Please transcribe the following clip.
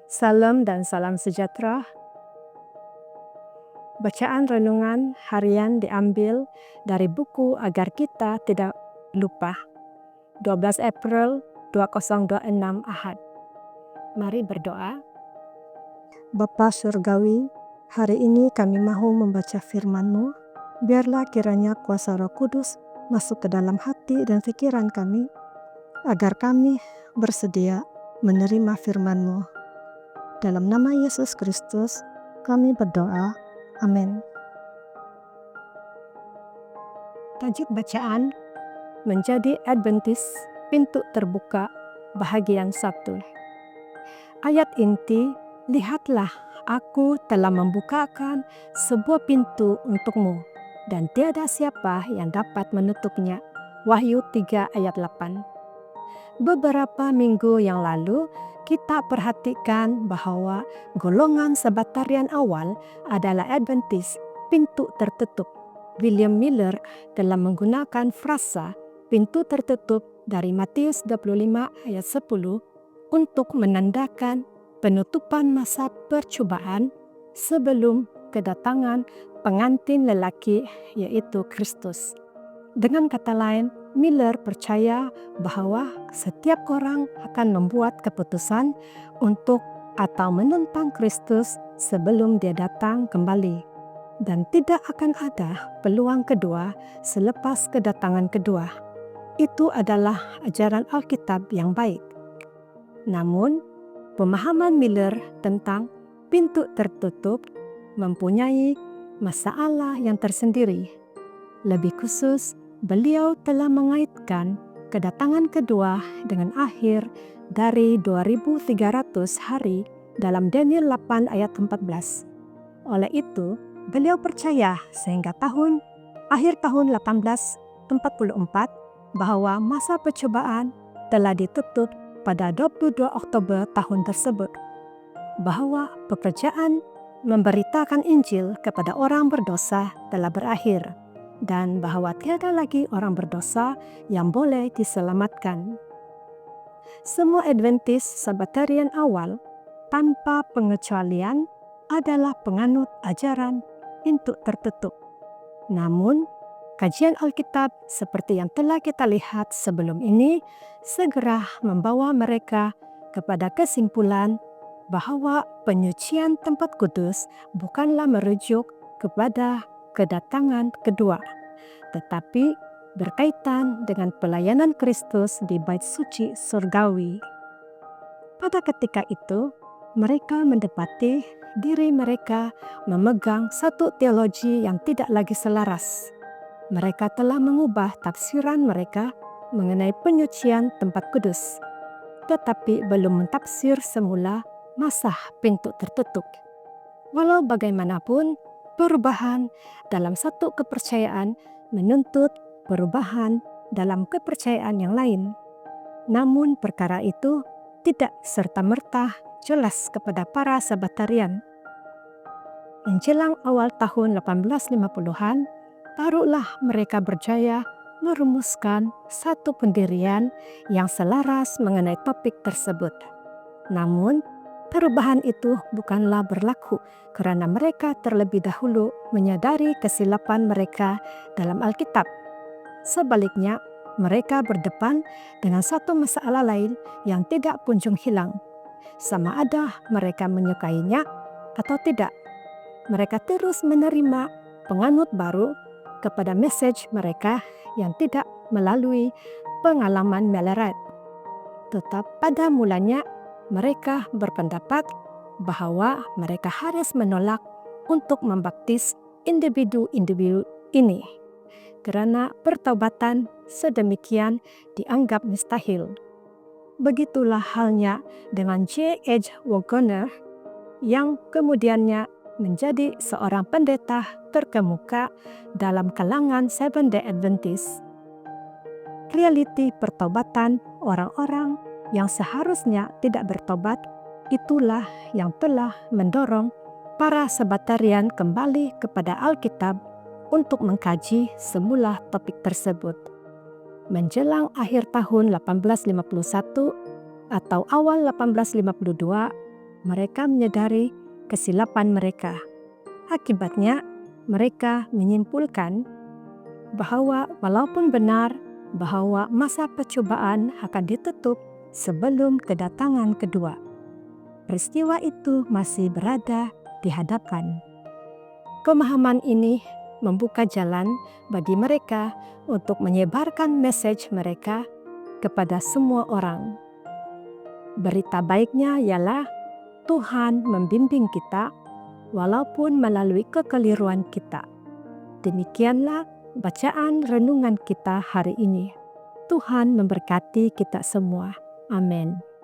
Salam dan salam sejahtera. Bacaan renungan harian diambil dari buku Agar Kita Tidak Lupa, 12 April 2026 Ahad. Mari berdoa. Bapa Surgawi, hari ini kami mahu membaca firman-Mu. Biarlah kiranya kuasa Roh Kudus masuk ke dalam hati dan pikiran kami, agar kami bersedia menerima firman-Mu. Dalam nama Yesus Kristus, kami berdoa. Amin. Tajuk bacaan menjadi Adventis, pintu terbuka, bahagian 1. Ayat inti, lihatlah aku telah membukakan sebuah pintu untukmu, dan tiada siapa yang dapat menutupnya. Wahyu 3 ayat 8. Beberapa minggu yang lalu, kita perhatikan bahwa golongan Sabatarian awal adalah Adventis, pintu tertutup. William Miller telah menggunakan frasa pintu tertutup dari Matius 25 ayat 10 untuk menandakan penutupan masa percobaan sebelum kedatangan pengantin lelaki, yaitu Kristus. Dengan kata lain, Miller percaya bahwa setiap orang akan membuat keputusan untuk atau menentang Kristus sebelum Dia datang kembali, dan tidak akan ada peluang kedua selepas kedatangan kedua. Itu adalah ajaran Alkitab yang baik. Namun, pemahaman Miller tentang pintu tertutup mempunyai masalah yang tersendiri. Lebih khusus, beliau telah mengaitkan kedatangan kedua dengan akhir dari 2300 hari dalam Daniel 8 ayat 14. Oleh itu, beliau percaya sehingga akhir tahun 1844 bahwa masa percobaan telah ditutup pada 22 Oktober tahun tersebut, bahwa pekerjaan memberitakan Injil kepada orang berdosa telah berakhir, dan bahwa tiada lagi orang berdosa yang boleh diselamatkan. Semua Adventis Sabatarian awal, tanpa pengecualian, adalah penganut ajaran pintu tertutup. Namun, kajian Alkitab seperti yang telah kita lihat sebelum ini segera membawa mereka kepada kesimpulan bahwa penyucian tempat kudus bukanlah merujuk kepada kedatangan kedua, tetapi berkaitan dengan pelayanan Kristus di bait suci surgawi. Pada ketika itu, mereka mendapati diri mereka memegang satu teologi yang tidak lagi selaras. Mereka telah mengubah tafsiran mereka mengenai penyucian tempat kudus, tetapi belum mentafsir semula masa pintu tertutup. Walau bagaimanapun, perubahan dalam satu kepercayaan menuntut perubahan dalam kepercayaan yang lain. Namun perkara itu tidak serta-merta jelas kepada para Sabatarian. Menjelang awal tahun 1850-an, barulah mereka berjaya merumuskan satu pendirian yang selaras mengenai topik tersebut. Namun, perubahan itu bukanlah berlaku karena mereka terlebih dahulu menyadari kesilapan mereka dalam Alkitab. Sebaliknya, mereka berdepan dengan satu masalah lain yang tidak kunjung hilang. Sama ada mereka menyukainya atau tidak, mereka terus menerima penganut baru kepada message mereka yang tidak melalui pengalaman Millerite. Tetap pada mulanya, mereka berpendapat bahwa mereka harus menolak untuk membaptis individu-individu ini, karena pertobatan sedemikian dianggap mustahil. Begitulah halnya dengan J.H. Waggoner yang kemudiannya menjadi seorang pendeta terkemuka dalam kalangan Seventh-day Adventist. Realiti pertobatan orang-orang yang seharusnya tidak bertobat, itulah yang telah mendorong para Sabatarian kembali kepada Alkitab untuk mengkaji semula topik tersebut. Menjelang akhir tahun 1851 atau awal 1852, mereka menyadari kesilapan mereka. Akibatnya, mereka menyimpulkan bahwa walaupun benar bahwa masa percobaan akan ditutup sebelum kedatangan kedua, peristiwa itu masih berada di hadapan. Pemahaman ini membuka jalan bagi mereka untuk menyebarkan message mereka kepada semua orang. Berita baiknya ialah Tuhan membimbing kita walaupun melalui kekeliruan kita. Demikianlah bacaan renungan kita hari ini. Tuhan memberkati kita semua. Amin.